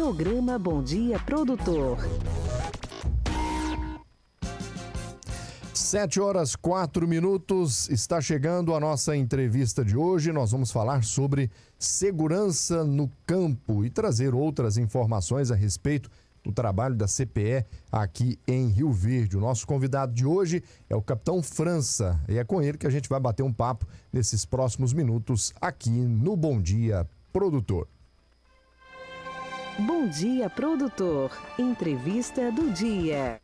Programa Bom Dia Produtor. 7h04, está chegando a nossa entrevista de hoje. Nós vamos falar sobre segurança no campo e trazer outras informações a respeito do trabalho da CPE aqui em Rio Verde. O nosso convidado de hoje é o Capitão França e é com ele que a gente vai bater um papo nesses próximos minutos aqui no Bom Dia Produtor. Bom Dia Produtor, entrevista do dia.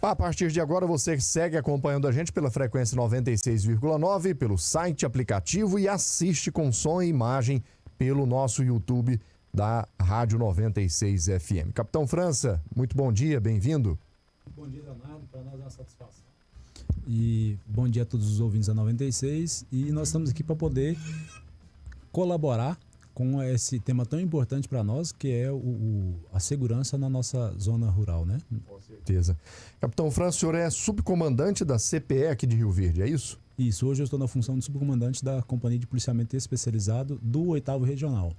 A partir de agora você segue acompanhando a gente pela frequência 96,9, pelo site, aplicativo e assiste com som e imagem pelo nosso YouTube da Rádio 96 FM. Capitão França, muito bom dia, bem-vindo. Bom dia, Leonardo, para nós é uma satisfação. E bom dia a todos os ouvintes da 96, e nós estamos aqui para poder colaborar com esse tema tão importante para nós, que é a segurança na nossa zona rural, né? Com certeza. Capitão França, o senhor é subcomandante da CPE aqui de Rio Verde, é isso? Isso, hoje eu estou na função de subcomandante da Companhia de Policiamento Especializado do 8º Regional,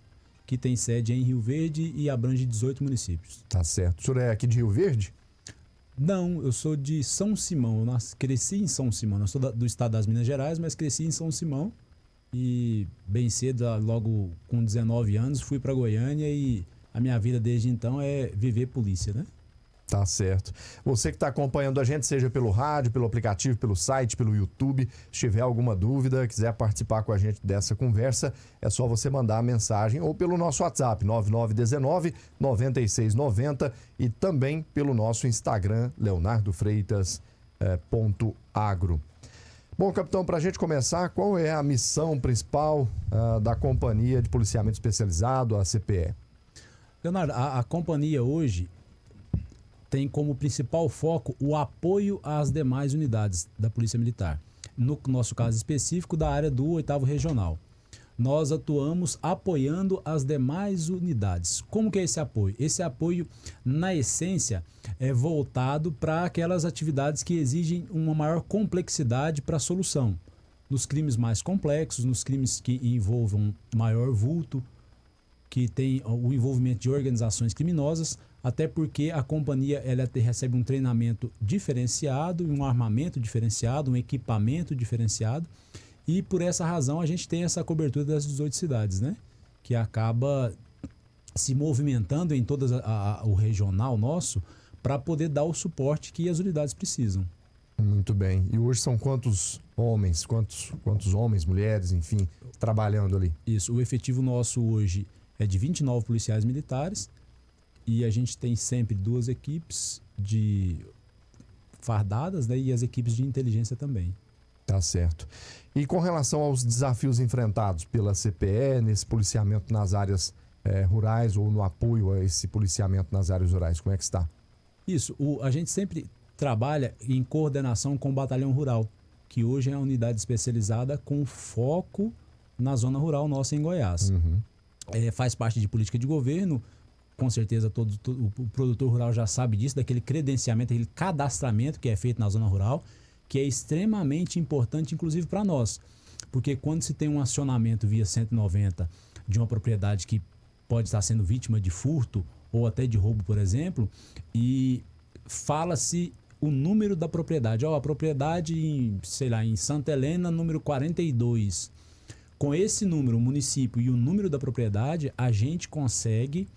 que tem sede em Rio Verde e abrange 18 municípios. Tá certo. O senhor é aqui de Rio Verde? Não, eu sou de São Simão, cresci em São Simão, eu sou do estado das Minas Gerais, mas cresci em São Simão. E bem cedo, logo com 19 anos, fui para Goiânia e a minha vida desde então é viver polícia, né? Tá certo. Você que está acompanhando a gente, seja pelo rádio, pelo aplicativo, pelo site, pelo YouTube, se tiver alguma dúvida, quiser participar com a gente dessa conversa, é só você mandar a mensagem ou pelo nosso WhatsApp, 9919-9690 e também pelo nosso Instagram, leonardofreitas.agro. Bom, capitão, para a gente começar, qual é a missão principal da Companhia de Policiamento Especializado, a CPE? Leonardo, a companhia hoje tem como principal foco o apoio às demais unidades da Polícia Militar. No nosso caso específico, da área do 8º Regional. Nós atuamos apoiando as demais unidades. Como que é esse apoio? Esse apoio, na essência, é voltado para aquelas atividades que exigem uma maior complexidade para a solução. Nos crimes mais complexos, nos crimes que envolvam maior vulto, que tem o envolvimento de organizações criminosas, até porque a companhia recebe um treinamento diferenciado, um armamento diferenciado, um equipamento diferenciado. E por essa razão a gente tem essa cobertura das 18 cidades, né? Que acaba se movimentando em todo o regional nosso para poder dar o suporte que as unidades precisam. Muito bem. E hoje são quantos homens, quantos homens, mulheres, enfim, trabalhando ali? Isso. O efetivo nosso hoje é de 29 policiais militares e a gente tem sempre 2 equipes de fardadas, né? E as equipes de inteligência também. Tá certo. E com relação aos desafios enfrentados pela CPE nesse policiamento nas áreas rurais ou no apoio a esse policiamento nas áreas rurais, como é que está? Isso, a gente sempre trabalha em coordenação com o Batalhão Rural, que hoje é a unidade especializada com foco na zona rural nossa em Goiás. Uhum. Faz parte de política de governo, com certeza o produtor rural já sabe disso, daquele credenciamento, aquele cadastramento que é feito na zona rural, que é extremamente importante, inclusive para nós. Porque quando se tem um acionamento via 190 de uma propriedade que pode estar sendo vítima de furto ou até de roubo, por exemplo, e fala-se o número da propriedade. A propriedade em Santa Helena, número 42. Com esse número, o município e o número da propriedade, a gente consegue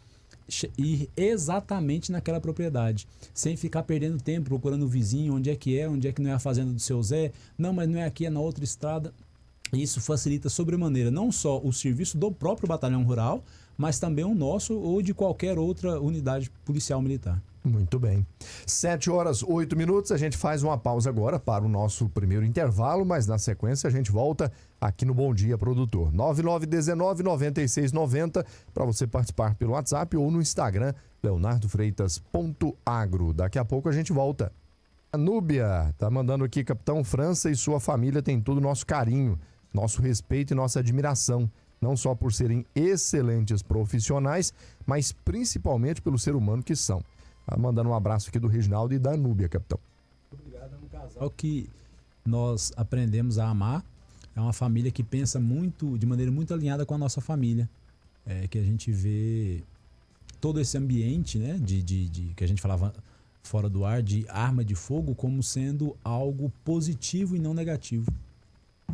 ir exatamente naquela propriedade, sem ficar perdendo tempo procurando o vizinho, onde é que não é a fazenda do seu Zé, não, mas não é aqui, é na outra estrada. Isso facilita sobremaneira não só o serviço do próprio batalhão rural, mas também o nosso ou de qualquer outra unidade policial militar. Muito bem. 7h08, a gente faz uma pausa agora para o nosso primeiro intervalo, mas na sequência a gente volta aqui no Bom Dia Produtor. 9919-9690 para você participar pelo WhatsApp ou no Instagram, leonardofreitas.agro. Daqui a pouco a gente volta. A Núbia tá mandando aqui, Capitão França e sua família tem todo o nosso carinho, nosso respeito e nossa admiração. Não só por serem excelentes profissionais, mas principalmente pelo ser humano que são. Mandando um abraço aqui do Reginaldo e da Núbia, capitão. Obrigado, é um casal que nós aprendemos a amar. É uma família que pensa de maneira muito alinhada com a nossa família. que a gente vê todo esse ambiente, né, que a gente falava fora do ar, de arma de fogo, como sendo algo positivo e não negativo.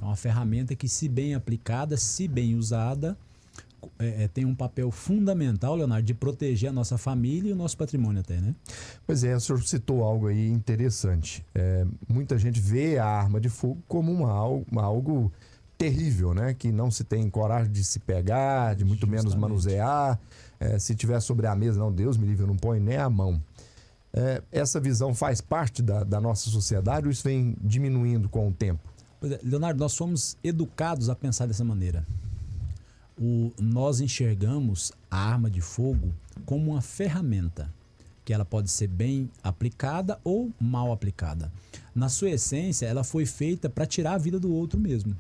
É uma ferramenta que, se bem aplicada, se bem usada, tem um papel fundamental, Leonardo, de proteger a nossa família e o nosso patrimônio até, né? Pois é, o senhor citou algo aí interessante. Muita gente vê a arma de fogo como algo terrível, né? Que não se tem coragem de se pegar, de muito menos manusear. Se tiver sobre a mesa, não, Deus me livre, eu não ponho nem a mão. Essa visão faz parte da nossa sociedade ou isso vem diminuindo com o tempo? Pois é, Leonardo, nós fomos educados a pensar dessa maneira. Nós enxergamos a arma de fogo como uma ferramenta, que ela pode ser bem aplicada ou mal aplicada. Na sua essência, ela foi feita para tirar a vida do outro mesmo.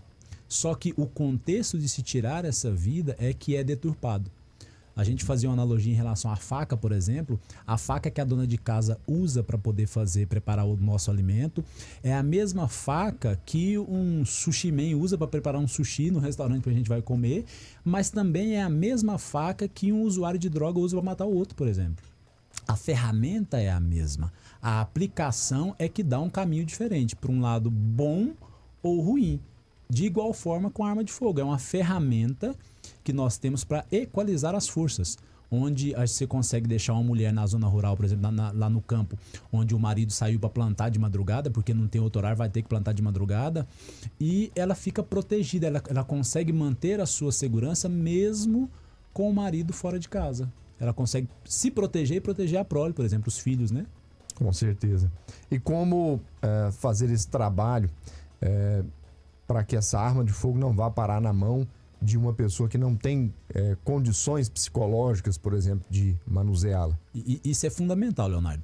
Só que o contexto de se tirar essa vida é que é deturpado. A gente fazia uma analogia em relação à faca, por exemplo. A faca que a dona de casa usa para poder preparar o nosso alimento é a mesma faca que um sushi man usa para preparar um sushi no restaurante que a gente vai comer, mas também é a mesma faca que um usuário de droga usa para matar o outro, por exemplo. A ferramenta é a mesma. A aplicação é que dá um caminho diferente, para um lado bom ou ruim. De igual forma com a arma de fogo. É uma ferramenta que nós temos para equalizar as forças. Onde você consegue deixar uma mulher na zona rural, por exemplo, lá no campo, onde o marido saiu para plantar de madrugada, porque não tem outro horário, vai ter que plantar de madrugada, e ela fica protegida, ela consegue manter a sua segurança mesmo com o marido fora de casa. Ela consegue se proteger e proteger a prole, por exemplo, os filhos, né? Com certeza. E como fazer esse trabalho para que essa arma de fogo não vá parar na mão de uma pessoa que não tem condições psicológicas, por exemplo, de manuseá-la? Isso é fundamental, Leonardo.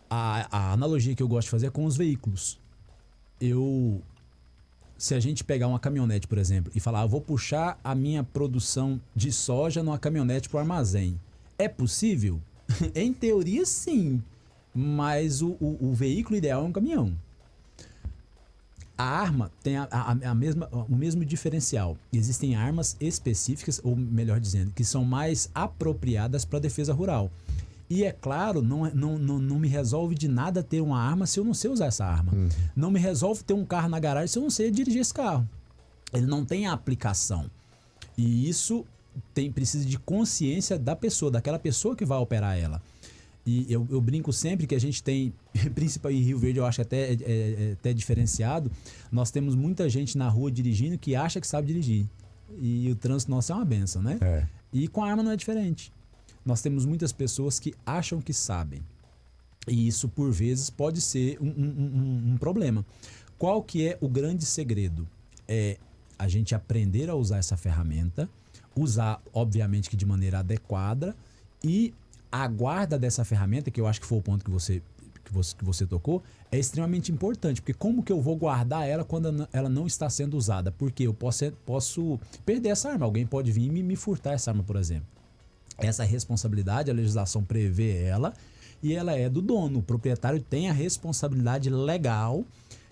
A analogia que eu gosto de fazer é com os veículos. Se a gente pegar uma caminhonete, por exemplo, e falar, eu vou puxar a minha produção de soja numa caminhonete para o armazém, é possível? Em teoria, sim. Mas o veículo ideal é um caminhão. A arma tem o mesmo diferencial. Existem armas específicas, ou melhor dizendo, que são mais apropriadas para a defesa rural. E é claro, não me resolve de nada ter uma arma se eu não sei usar essa arma. Não me resolve ter um carro na garagem se eu não sei dirigir esse carro. Ele não tem a aplicação. E isso precisa de consciência da pessoa, daquela pessoa que vai operar ela. E eu brinco sempre que a gente tem, principalmente em Rio Verde, eu acho até diferenciado, nós temos muita gente na rua dirigindo que acha que sabe dirigir. E o trânsito nosso é uma benção, né? E com a arma não é diferente. Nós temos muitas pessoas que acham que sabem. E isso, por vezes, pode ser um problema. Qual que é o grande segredo? É a gente aprender a usar essa ferramenta, usar, obviamente, que de maneira adequada, e a guarda dessa ferramenta, que eu acho que foi o ponto que você tocou, é extremamente importante. Porque como que eu vou guardar ela quando ela não está sendo usada? Porque eu posso perder essa arma. Alguém pode vir e me furtar essa arma, por exemplo. Essa responsabilidade, a legislação prevê ela, e ela é do dono. O proprietário tem a responsabilidade legal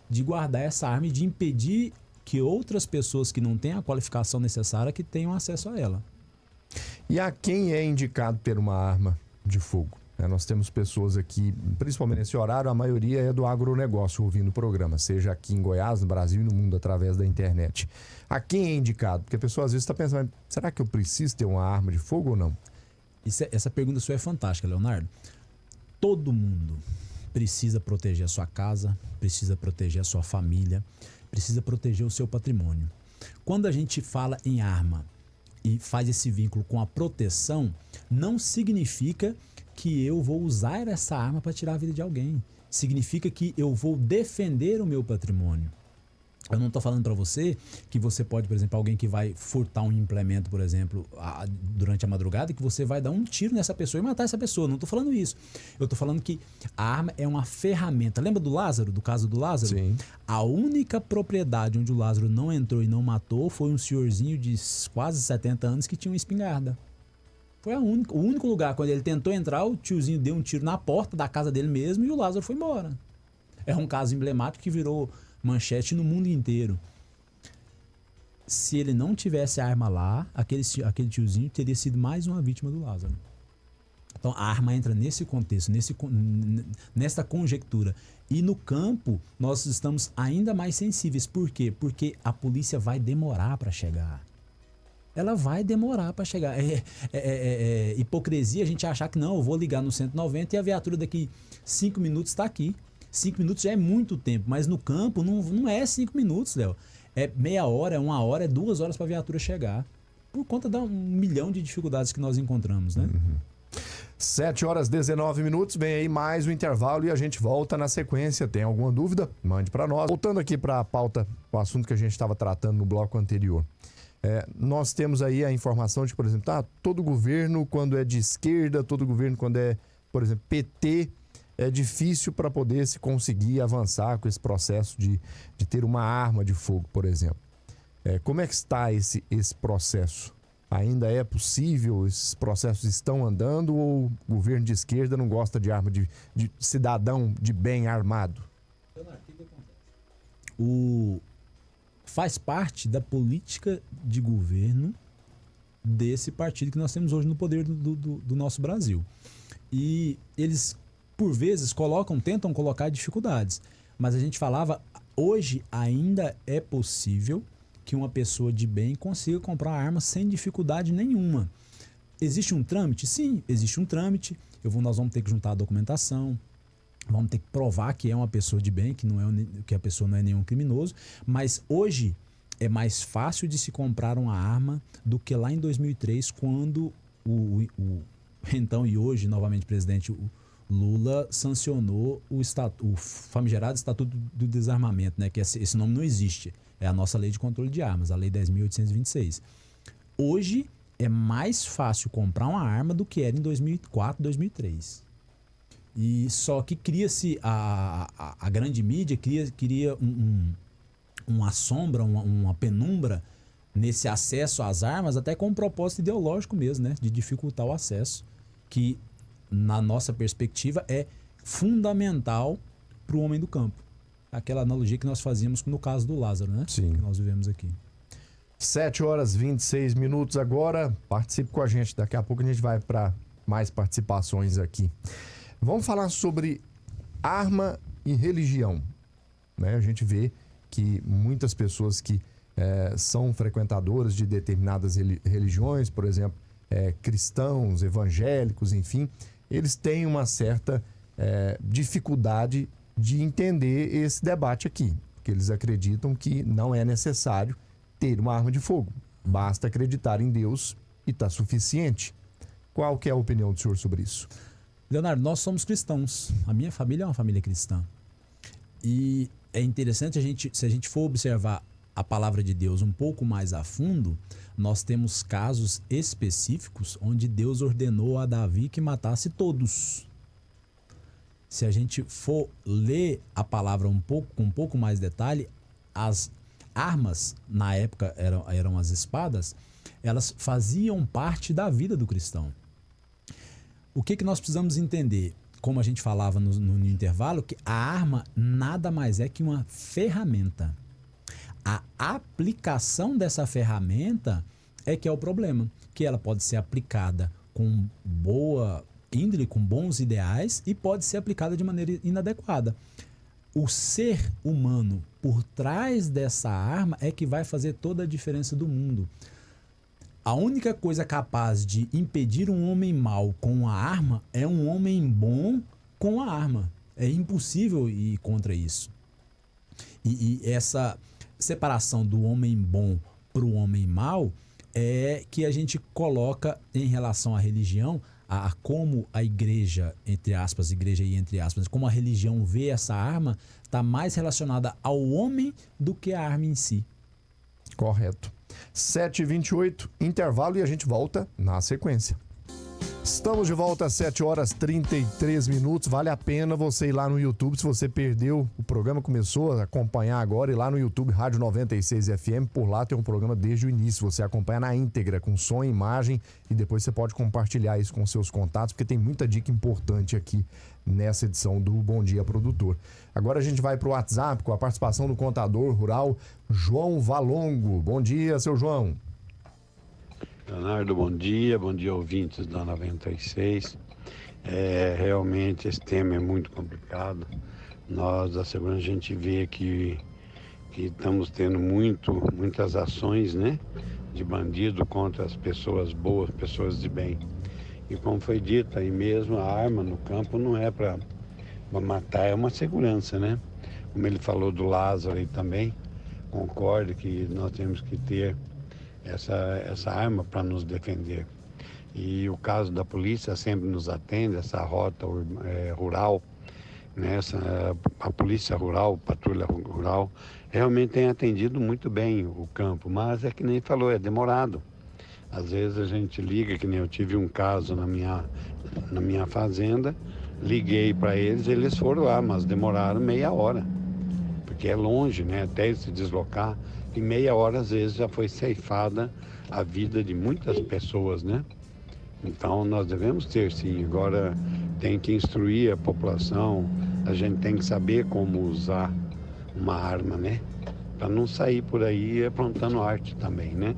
de guardar essa arma e de impedir que outras pessoas que não têm a qualificação necessária que tenham acesso a ela. E a quem é indicado ter uma arma de fogo? Nós temos pessoas aqui, principalmente nesse horário, a maioria é do agronegócio ouvindo o programa, seja aqui em Goiás, no Brasil e no mundo através da internet. A quem é indicado? Porque a pessoa às vezes está pensando, será que eu preciso ter uma arma de fogo ou não? Essa pergunta sua é fantástica, Leonardo. Todo mundo precisa proteger a sua casa, precisa proteger a sua família, precisa proteger o seu patrimônio. Quando a gente fala em arma e faz esse vínculo com a proteção, não significa que eu vou usar essa arma para tirar a vida de alguém. Significa que eu vou defender o meu patrimônio. Eu não estou falando para você que você pode, por exemplo, alguém que vai furtar um implemento, por exemplo, durante a madrugada, que você vai dar um tiro nessa pessoa e matar essa pessoa. Não estou falando isso. Eu estou falando que a arma é uma ferramenta. Lembra do Lázaro, do caso do Lázaro? Sim. A única propriedade onde o Lázaro não entrou e não matou foi um senhorzinho de quase 70 anos que tinha uma espingarda. Foi o único lugar. Quando ele tentou entrar, o tiozinho deu um tiro na porta da casa dele mesmo e o Lázaro foi embora. É um caso emblemático que virou manchete no mundo inteiro. se ele não tivesse a arma lá, aquele tiozinho teria sido mais uma vítima do Lázaro. Então a arma entra nesse contexto, nessa conjectura. E no campo nós estamos ainda mais sensíveis. Por quê? Porque a polícia vai demorar para chegar. Ela vai demorar para chegar. É hipocrisia a gente achar que não, eu vou ligar no 190 e a viatura daqui 5 minutos está aqui. 5 minutos já é muito tempo, mas no campo não é 5 minutos, Léo. É meia hora, é 1 hora, é 2 horas para a viatura chegar. Por conta de 1 milhão de dificuldades que nós encontramos, né? 7h19, vem aí mais um intervalo e a gente volta na sequência. Tem alguma dúvida? Mande para nós. Voltando aqui para a pauta, o assunto que a gente estava tratando no bloco anterior. Nós temos aí a informação de, por exemplo, todo governo quando é de esquerda, todo governo quando é, por exemplo, PT, é difícil para poder se conseguir avançar com esse processo de ter uma arma de fogo, por exemplo. Como é que está esse processo? Ainda é possível? Esses processos estão andando ou o governo de esquerda não gosta de arma de cidadão de bem armado? Faz parte da política de governo desse partido que nós temos hoje no poder do nosso Brasil. E eles, por vezes, tentam colocar dificuldades. Mas a gente falava, hoje ainda é possível que uma pessoa de bem consiga comprar uma arma sem dificuldade nenhuma. Existe um trâmite? Sim, existe um trâmite. Nós vamos ter que juntar a documentação, vamos ter que provar que é uma pessoa de bem, que a pessoa não é nenhum criminoso. Mas hoje é mais fácil de se comprar uma arma do que lá em 2003, quando o então e hoje, novamente, presidente Lula sancionou o famigerado Estatuto do Desarmamento, né? Que esse nome não existe. É a nossa lei de controle de armas, a lei 10.826. Hoje é mais fácil comprar uma arma do que era em 2004, 2003. E só que cria-se a grande mídia, cria uma sombra, uma penumbra nesse acesso às armas, até com um propósito ideológico mesmo, né? De dificultar o acesso, que na nossa perspectiva é fundamental para o homem do campo. Aquela analogia que nós fazíamos no caso do Lázaro, né? Sim. Que nós vivemos aqui. 7h26 agora. Participe com a gente. Daqui a pouco a gente vai para mais participações aqui. Vamos falar sobre arma e religião. Né? A gente vê que muitas pessoas que são frequentadoras de determinadas religiões, por exemplo, cristãos, evangélicos, enfim, eles têm uma certa dificuldade de entender esse debate aqui, porque eles acreditam que não é necessário ter uma arma de fogo, basta acreditar em Deus e está suficiente. Qual que é a opinião do senhor sobre isso? Leonardo, nós somos cristãos, a minha família é uma família cristã, e é interessante se a gente for observar a palavra de Deus um pouco mais a fundo, nós temos casos específicos onde Deus ordenou a Davi que matasse todos. Se a gente for ler a palavra com um pouco mais detalhe, as armas, na época eram as espadas, elas faziam parte da vida do cristão. O que nós precisamos entender? Como a gente falava no intervalo, que a arma nada mais é que uma ferramenta. A aplicação dessa ferramenta é que é o problema, que ela pode ser aplicada com boa índole, com bons ideais, e pode ser aplicada de maneira inadequada. O ser humano por trás dessa arma é que vai fazer toda a diferença do mundo. A única coisa capaz de impedir um homem mau com a arma é um homem bom com a arma. É impossível ir contra isso. E essa separação do homem bom para o homem mau é que a gente coloca em relação à religião, a como a igreja, entre aspas, como a religião vê essa arma, está mais relacionada ao homem do que à arma em si. Correto. 7h28, intervalo e a gente volta na sequência. Estamos de volta às 7h33. Vale a pena você ir lá no YouTube. Se você perdeu, o programa começou a acompanhar agora. E lá no YouTube, Rádio 96 FM, por lá tem um programa desde o início. Você acompanha na íntegra, com som e imagem. E depois você pode compartilhar isso com seus contatos, porque tem muita dica importante aqui nessa edição do Bom Dia Produtor. Agora a gente vai para o WhatsApp com a participação do contador rural João Valongo. Bom dia, seu João. Leonardo, bom dia ouvintes da 96. Realmente esse tema é muito complicado. Nós da segurança a gente vê que estamos tendo muitas ações, né, de bandido contra as pessoas boas, pessoas de bem. E como foi dito aí mesmo, a arma no campo não é para matar, é uma segurança, né? Como ele falou do Lázaro aí também, concordo que nós temos que ter essa arma para nos defender. E o caso da polícia sempre nos atende, essa rota rural, né? A polícia rural, patrulha rural, realmente tem atendido muito bem o campo, mas é que nem falou, é demorado. Às vezes a gente liga, que nem eu tive um caso na minha fazenda, liguei para eles foram lá, mas demoraram meia hora, porque é longe, né? Até se deslocar. Em meia hora, às vezes, já foi ceifada a vida de muitas pessoas, né? Então, nós devemos ter, sim. Agora, tem que instruir a população, a gente tem que saber como usar uma arma, né? Para não sair por aí aprontando arte também, né?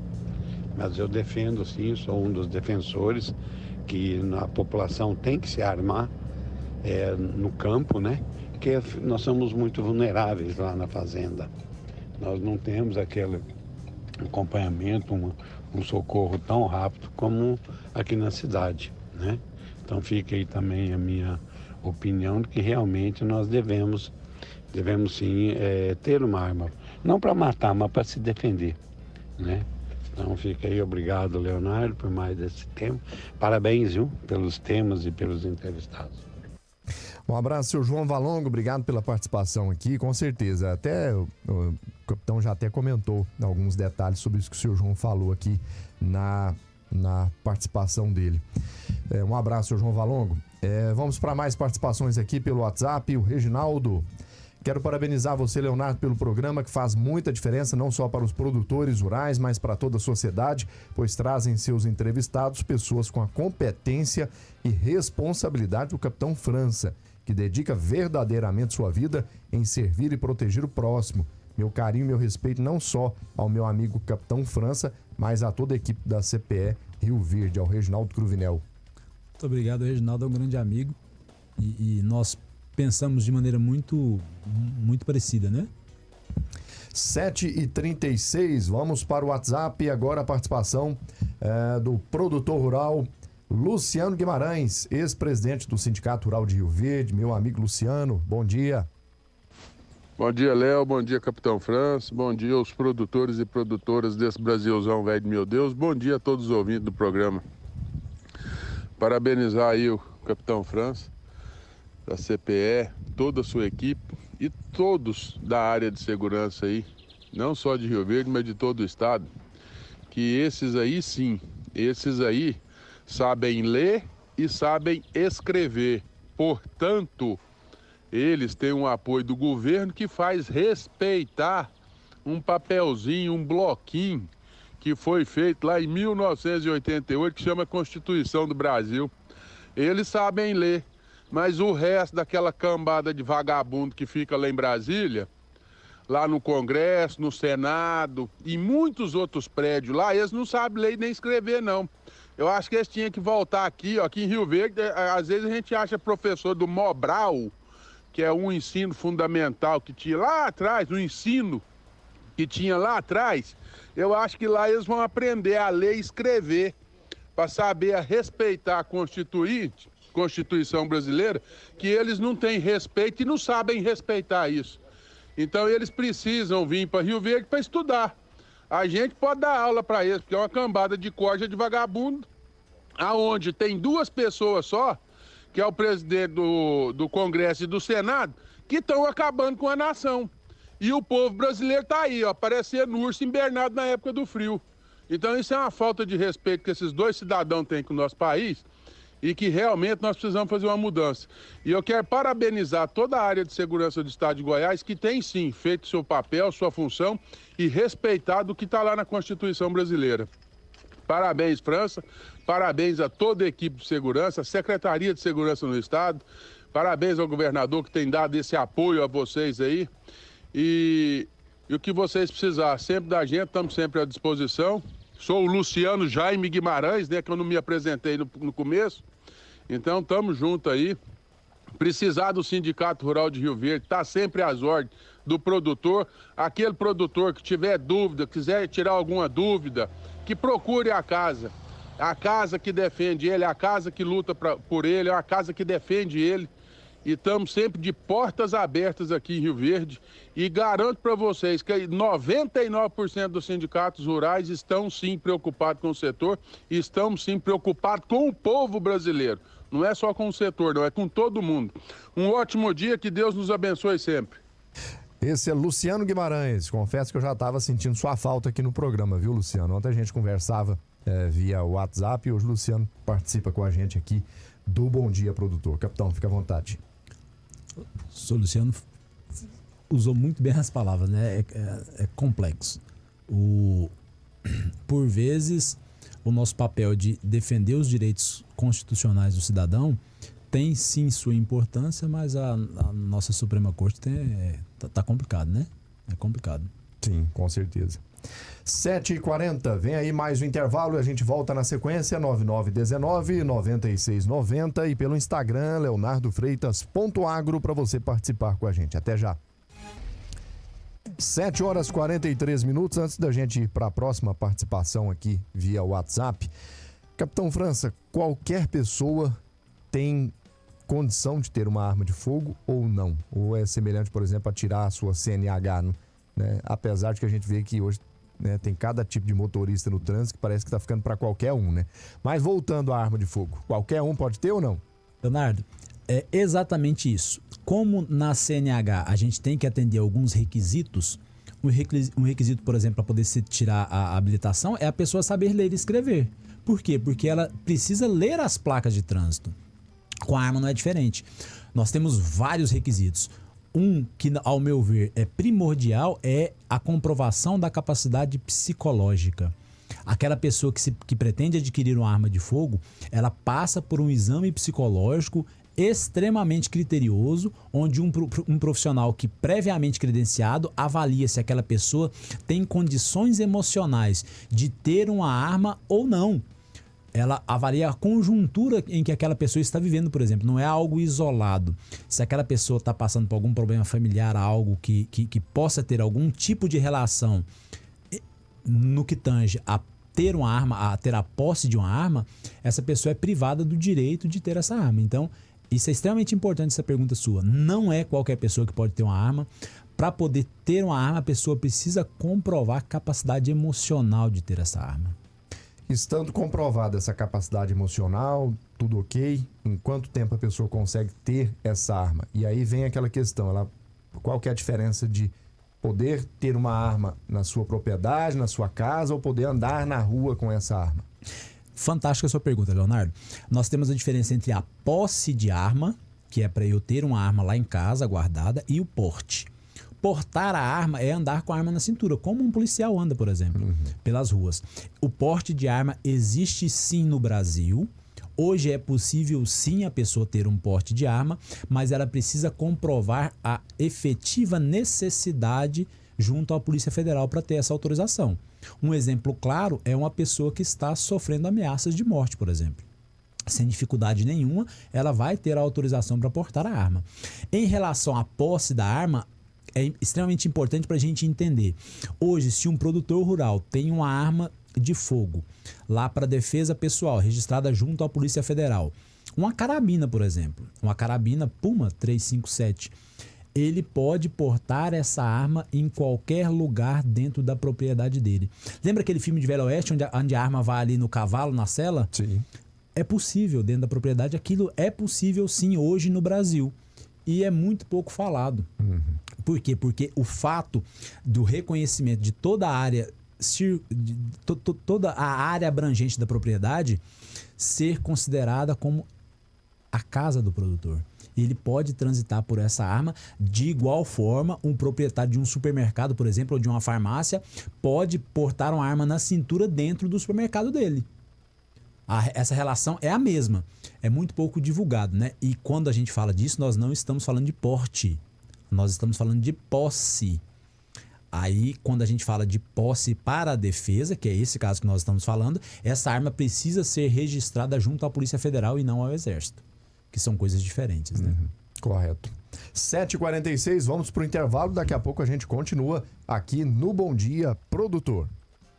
Mas eu defendo, sim, sou um dos defensores que a população tem que se armar no campo, né? Porque nós somos muito vulneráveis lá na fazenda. Nós não temos aquele acompanhamento, um socorro tão rápido como aqui na cidade, né? Então fica aí também a minha opinião de que realmente nós devemos sim ter uma arma, não para matar, mas para se defender, né? Então fica aí, obrigado, Leonardo, por mais esse tempo. Parabéns, viu, pelos temas e pelos entrevistados. Um abraço, seu João Valongo, obrigado pela participação aqui, com certeza. Até o capitão já até comentou alguns detalhes sobre isso que o seu João falou aqui na participação dele. Um abraço, seu João Valongo. Vamos para mais participações aqui pelo WhatsApp. O Reginaldo: quero parabenizar você, Leonardo, pelo programa que faz muita diferença não só para os produtores rurais, mas para toda a sociedade, pois trazem seus entrevistados pessoas com a competência e responsabilidade do Capitão França, que dedica verdadeiramente sua vida em servir e proteger o próximo. Meu carinho e meu respeito não só ao meu amigo Capitão França, mas a toda a equipe da CPE Rio Verde, ao Reginaldo Cruvinel. Muito obrigado, o Reginaldo é um grande amigo e nós pensamos de maneira muito parecida, né? 7h36, vamos para o WhatsApp. Agora a participação do produtor rural Luciano Guimarães, ex-presidente do Sindicato Rural de Rio Verde. Meu amigo Luciano, bom dia. Bom dia, Léo. Bom dia, Capitão França. Bom dia aos produtores e produtoras desse Brasilzão velho de meu Deus. Bom dia a todos os ouvintes do programa. Parabenizar aí o Capitão França, da CPE, toda a sua equipe e todos da área de segurança aí, não só de Rio Verde, mas de todo o estado, que esses aí sim, esses aí sabem ler e sabem escrever. Portanto, eles têm um apoio do governo que faz respeitar um papelzinho, um bloquinho que foi feito lá em 1988, que chama Constituição do Brasil. Eles sabem ler, mas o resto daquela cambada de vagabundo que fica lá em Brasília, lá no Congresso, no Senado e muitos outros prédios lá, eles não sabem ler nem escrever, não. Eu acho que eles tinham que voltar aqui, ó, aqui em Rio Verde. Às vezes a gente acha professor do Mobral, que é um ensino fundamental que tinha lá atrás, um ensino que tinha lá atrás. Eu acho que lá eles vão aprender a ler e escrever para saber a respeitar a Constituição brasileira, que eles não têm respeito e não sabem respeitar isso. Então eles precisam vir para Rio Verde para estudar. A gente pode dar aula para eles, porque é uma cambada de corja de vagabundo, aonde tem duas pessoas só, que é o presidente do Congresso e do Senado, que estão acabando com a nação. E o povo brasileiro está aí, ó, parecendo urso invernado na época do frio. Então isso é uma falta de respeito que esses dois cidadãos têm com o nosso país. e que realmente nós precisamos fazer uma mudança. E eu quero parabenizar toda a área de segurança do estado de Goiás, que tem sim feito seu papel, sua função e respeitado o que está lá na Constituição brasileira. Parabéns, França, parabéns a toda a equipe de segurança, a Secretaria de Segurança no estado, parabéns ao governador que tem dado esse apoio a vocês aí. E o que vocês precisarem sempre da gente, estamos sempre à disposição. Sou o Luciano Jaime Guimarães, né, que eu não me apresentei no começo. Então, estamos juntos aí. Precisar do Sindicato Rural de Rio Verde, está sempre às ordens do produtor. Aquele produtor que tiver dúvida, quiser tirar alguma dúvida, que procure a casa. A casa que defende ele, a casa que luta por ele, a casa que defende ele. E estamos sempre de portas abertas aqui em Rio Verde. E garanto para vocês que 99% dos sindicatos rurais estão sim preocupados com o setor e estão sim preocupados com o povo brasileiro. Não é só com o setor, não, é com todo mundo. Um ótimo dia, que Deus nos abençoe sempre. Esse é Luciano Guimarães. Confesso que eu já estava sentindo sua falta aqui no programa, viu, Luciano? Ontem a gente conversava via WhatsApp e hoje o Luciano participa com a gente aqui do Bom Dia Produtor. Capitão, fica à vontade. O Luciano usou muito bem as palavras, né? É complexo. Por vezes, o nosso papel de defender os direitos constitucionais do cidadão tem sim sua importância, mas a nossa Suprema Corte tá complicado, né? É complicado. Sim, com certeza. 7h40, vem aí mais um intervalo e a gente volta na sequência, 9919-9690 e pelo Instagram, leonardofreitas.agro, para você participar com a gente. Até já. 7h43, antes da gente ir para a próxima participação aqui via WhatsApp. Capitão França, qualquer pessoa tem condição de ter uma arma de fogo ou não? Ou é semelhante, por exemplo, a tirar a sua CNH, né? Apesar de que a gente vê que hoje, né, tem cada tipo de motorista no trânsito que parece que está ficando para qualquer um, né? Mas voltando à arma de fogo, qualquer um pode ter ou não? Leonardo, é exatamente isso. Como na CNH a gente tem que atender alguns requisitos, um requisito, por exemplo, para poder se tirar a habilitação é a pessoa saber ler e escrever. Por quê? Porque ela precisa ler as placas de trânsito. Com a arma não é diferente. Nós temos vários requisitos. Um que, ao meu ver, é primordial é a comprovação da capacidade psicológica. Aquela pessoa que pretende adquirir uma arma de fogo, ela passa por um exame psicológico extremamente criterioso, onde um profissional que previamente credenciado avalia se aquela pessoa tem condições emocionais de ter uma arma ou não. Ela avalia a conjuntura em que aquela pessoa está vivendo, por exemplo. Não é algo isolado. Se aquela pessoa está passando por algum problema familiar, algo que possa ter algum tipo de relação no que tange a ter uma arma, a ter a posse de uma arma, essa pessoa é privada do direito de ter essa arma. Então, isso é extremamente importante, essa pergunta sua. Não é qualquer pessoa que pode ter uma arma. Para poder ter uma arma, a pessoa precisa comprovar a capacidade emocional de ter essa arma. Estando comprovada essa capacidade emocional, tudo ok, em quanto tempo a pessoa consegue ter essa arma? E aí vem aquela questão, qual que é a diferença de poder ter uma arma na sua propriedade, na sua casa, ou poder andar na rua com essa arma? Fantástica a sua pergunta, Leonardo. Nós temos a diferença entre a posse de arma, que é para eu ter uma arma lá em casa guardada, e o porte. Portar a arma é andar com a arma na cintura, como um policial anda, por exemplo, pelas ruas. O porte de arma existe sim no Brasil. Hoje é possível sim a pessoa ter um porte de arma, mas ela precisa comprovar a efetiva necessidade junto à Polícia Federal para ter essa autorização. Um exemplo claro é uma pessoa que está sofrendo ameaças de morte, por exemplo. Sem dificuldade nenhuma, ela vai ter a autorização para portar a arma. Em relação à posse da arma, é extremamente importante para a gente entender. Hoje, se um produtor rural tem uma arma de fogo lá para defesa pessoal, registrada junto à Polícia Federal, uma carabina, por exemplo, uma carabina Puma 357, ele pode portar essa arma em qualquer lugar dentro da propriedade dele. Lembra aquele filme de Velho Oeste, onde a arma vai ali no cavalo, na sela? Sim. É possível dentro da propriedade, aquilo é possível sim hoje no Brasil. E é muito pouco falado. Por quê? Porque o fato do reconhecimento de toda a área, toda a área abrangente da propriedade ser considerada como a casa do produtor. Ele pode transitar por essa arma de igual forma. Um proprietário de um supermercado, por exemplo, ou de uma farmácia, pode portar uma arma na cintura dentro do supermercado dele. Essa relação é a mesma. É muito pouco divulgado, né? E quando a gente fala disso, nós não estamos falando de porte. Nós estamos falando de posse. Aí, quando a gente fala de posse para a defesa, que é esse caso que nós estamos falando, essa arma precisa ser registrada junto à Polícia Federal e não ao Exército, que são coisas diferentes, né? Correto. 7h46, vamos para o intervalo. Daqui a pouco a gente continua aqui no Bom Dia Produtor.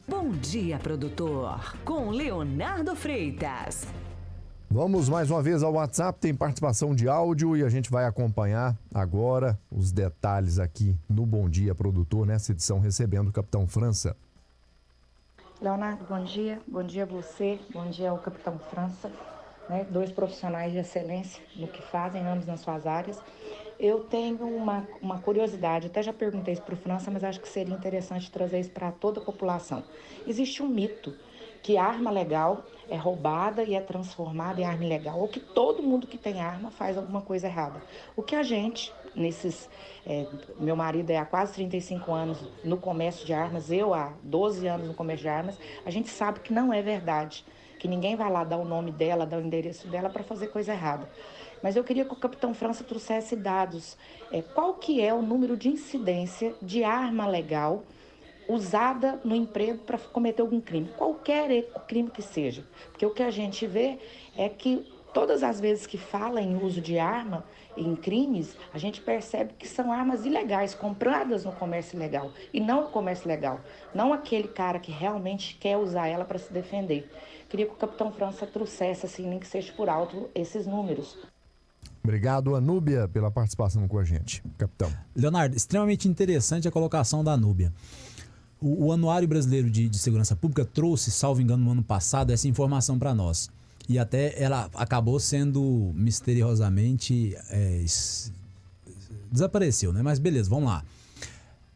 Bom Dia Produtor, com Leonardo Freitas. Vamos mais uma vez ao WhatsApp, tem participação de áudio e a gente vai acompanhar agora os detalhes aqui no Bom Dia Produtor, nessa edição recebendo o Capitão França. Leonardo, bom dia. Bom dia a você, bom dia ao Capitão França, né? 2 profissionais de excelência no que fazem, ambos nas suas áreas. Eu tenho uma curiosidade, até já perguntei isso para o França, mas acho que seria interessante trazer isso para toda a população. Existe um mito que a arma legal é roubada e é transformada em arma ilegal, ou que todo mundo que tem arma faz alguma coisa errada. O que a gente, meu marido é há quase 35 anos no comércio de armas, eu há 12 anos no comércio de armas, a gente sabe que não é verdade, que ninguém vai lá dar o nome dela, dar o endereço dela para fazer coisa errada. Mas eu queria que o Capitão França trouxesse dados. Qual que é o número de incidência de arma legal usada no emprego para cometer algum crime, qualquer crime que seja. Porque o que a gente vê é que todas as vezes que fala em uso de arma em crimes, a gente percebe que são armas ilegais, compradas no comércio ilegal, e não no comércio legal, não aquele cara que realmente quer usar ela para se defender. Queria que o Capitão França trouxesse, assim, nem que seja por alto, esses números. Obrigado, Anúbia, pela participação com a gente, capitão. Leonardo, extremamente interessante a colocação da Anúbia. O Anuário Brasileiro de Segurança Pública trouxe, salvo engano, no ano passado, essa informação para nós. E até ela acabou sendo misteriosamente... desapareceu, né? Mas beleza, vamos lá.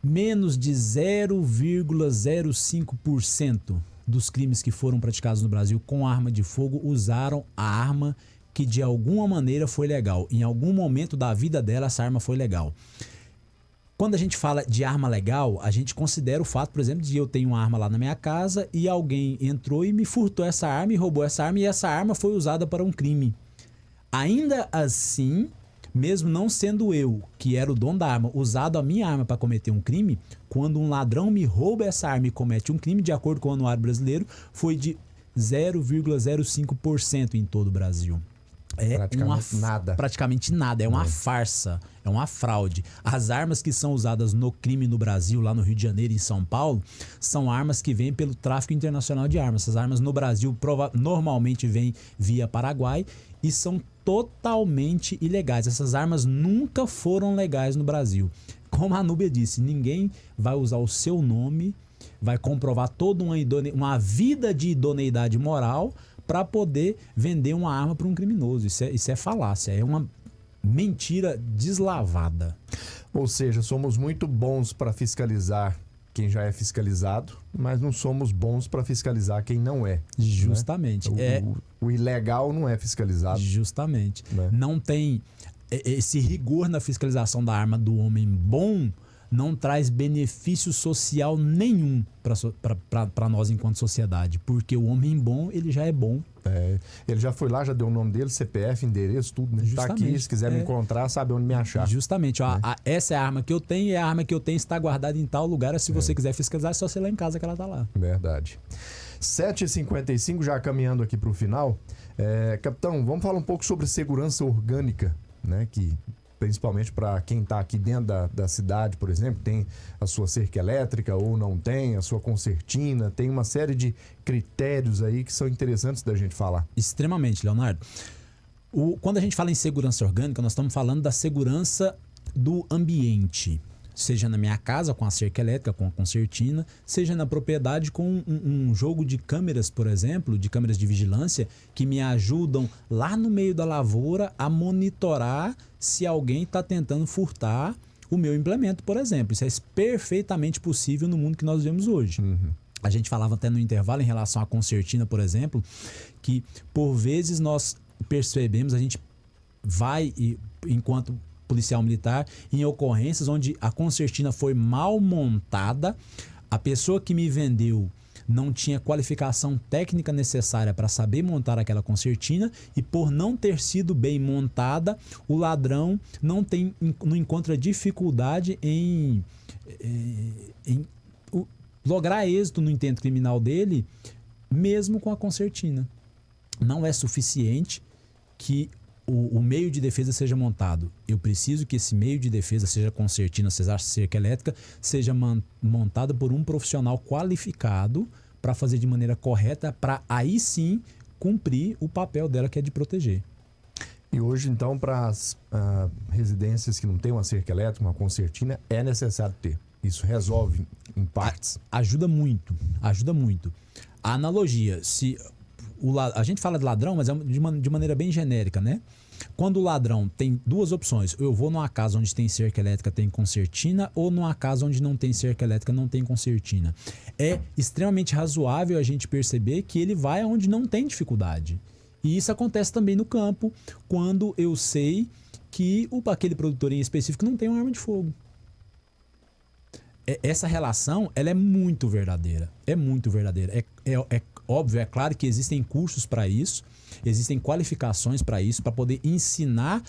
Menos de 0,05% dos crimes que foram praticados no Brasil com arma de fogo usaram a arma que de alguma maneira foi legal. Em algum momento da vida dela, essa arma foi legal. Quando a gente fala de arma legal, a gente considera o fato, por exemplo, de eu ter uma arma lá na minha casa e alguém entrou e me furtou essa arma e roubou essa arma e essa arma foi usada para um crime. Ainda assim, mesmo não sendo eu, que era o dono da arma, usado a minha arma para cometer um crime, quando um ladrão me rouba essa arma e comete um crime, de acordo com o Anuário Brasileiro, foi de 0,05% em todo o Brasil. Praticamente nada, é uma farsa, é uma fraude. As armas que são usadas no crime no Brasil, lá no Rio de Janeiro e em São Paulo, são armas que vêm pelo tráfico internacional de armas. Essas armas no Brasil normalmente vêm via Paraguai e são totalmente ilegais. Essas armas nunca foram legais no Brasil. Como a Anúbia disse, ninguém vai usar o seu nome, vai comprovar toda uma vida de idoneidade moral para poder vender uma arma para um criminoso. Isso é falácia, é uma mentira deslavada. Ou seja, somos muito bons para fiscalizar quem já é fiscalizado, mas não somos bons para fiscalizar quem não é. Justamente. Né? O ilegal não é fiscalizado. Justamente. Né? Não tem esse rigor na fiscalização da arma do homem bom, não traz benefício social nenhum para nós enquanto sociedade, porque o homem bom, ele já é bom. Ele já foi lá, já deu o nome dele, CPF, endereço, tudo, né? Tá aqui, se quiser me encontrar, sabe onde me achar. Justamente, ó, essa é a arma que eu tenho, e a arma que eu tenho está guardada em tal lugar, se você quiser fiscalizar, é só você ir lá em casa que ela tá lá. Verdade. 7h55, já caminhando aqui para o final. Capitão, vamos falar um pouco sobre segurança orgânica, né? Que principalmente para quem está aqui dentro da cidade, por exemplo, tem a sua cerca elétrica ou não tem, a sua concertina, tem uma série de critérios aí que são interessantes da gente falar. Extremamente, Leonardo. Quando a gente fala em segurança orgânica, nós estamos falando da segurança do ambiente. Seja na minha casa com a cerca elétrica, com a concertina, seja na propriedade com um jogo de câmeras, por exemplo, de câmeras de vigilância, que me ajudam lá no meio da lavoura a monitorar se alguém está tentando furtar o meu implemento, por exemplo. Isso é perfeitamente possível no mundo que nós vivemos hoje. A gente falava até no intervalo em relação à concertina, por exemplo, que por vezes nós percebemos, a gente vai, enquanto policial militar, em ocorrências onde a concertina foi mal montada, a pessoa que me vendeu não tinha qualificação técnica necessária para saber montar aquela concertina, e por não ter sido bem montada, o ladrão não encontra dificuldade em lograr êxito no intento criminal dele, mesmo com a concertina. Não é suficiente que o meio de defesa seja montado. Eu preciso que esse meio de defesa, seja concertina, seja cerca elétrica, seja montado por um profissional qualificado para fazer de maneira correta, para aí sim cumprir o papel dela, que é de proteger. E hoje, então, para as residências que não têm uma cerca elétrica, uma concertina, é necessário ter. Isso resolve em partes. Ajuda muito, ajuda muito. A analogia, a gente fala de ladrão, mas é de maneira bem genérica, né? Quando o ladrão tem duas opções: eu vou numa casa onde tem cerca elétrica, tem concertina, ou numa casa onde não tem cerca elétrica, não tem concertina. É extremamente razoável a gente perceber que ele vai aonde não tem dificuldade. E isso acontece também no campo, quando eu sei que aquele produtor em específico não tem uma arma de fogo. Essa relação, ela é muito verdadeira. É muito verdadeira. É óbvio, é claro que existem cursos para isso, existem qualificações para isso, para poder ensinar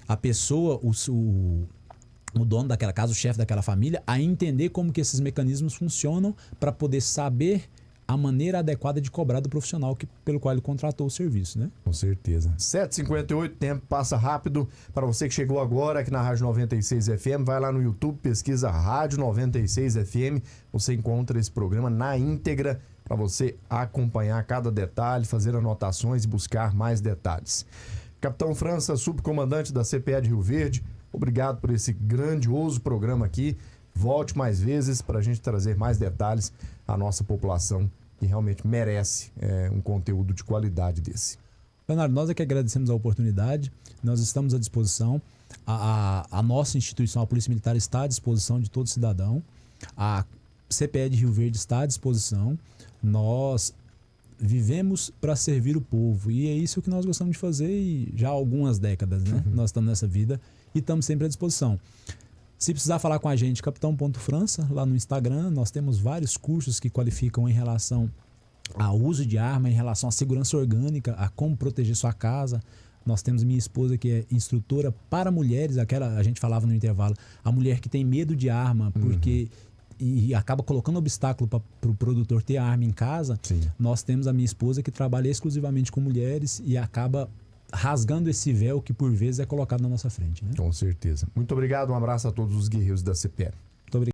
a pessoa, o dono daquela casa, o chefe daquela família, a entender como que esses mecanismos funcionam, para poder saber a maneira adequada de cobrar do profissional pelo qual ele contratou o serviço, né? Com certeza. 7h58, tempo passa rápido. Para você que chegou agora aqui na Rádio 96 FM, vai lá no YouTube, pesquisa Rádio 96 FM. Você encontra esse programa na íntegra para você acompanhar cada detalhe, fazer anotações e buscar mais detalhes. Capitão França, subcomandante da CPE de Rio Verde, obrigado por esse grandioso programa aqui. Volte mais vezes para a gente trazer mais detalhes à nossa população, que realmente merece um conteúdo de qualidade desse. Leonardo, nós é que agradecemos a oportunidade, nós estamos à disposição, a nossa instituição, a Polícia Militar, está à disposição de todo cidadão, a CPE de Rio Verde está à disposição, nós vivemos para servir o povo, e é isso que nós gostamos de fazer e já há algumas décadas, né? Nós estamos nessa vida e estamos sempre à disposição. Se precisar falar com a gente, capitão.frança, lá no Instagram, nós temos vários cursos que qualificam em relação ao uso de arma, em relação à segurança orgânica, a como proteger sua casa. Nós temos minha esposa, que é instrutora para mulheres, a gente falava no intervalo, a mulher que tem medo de arma, porque e acaba colocando obstáculo para o produtor ter a arma em casa. Sim. Nós temos a minha esposa, que trabalha exclusivamente com mulheres e acaba rasgando esse véu que por vezes é colocado na nossa frente, né? Com certeza. Muito obrigado, um abraço a todos os guerreiros da CPE.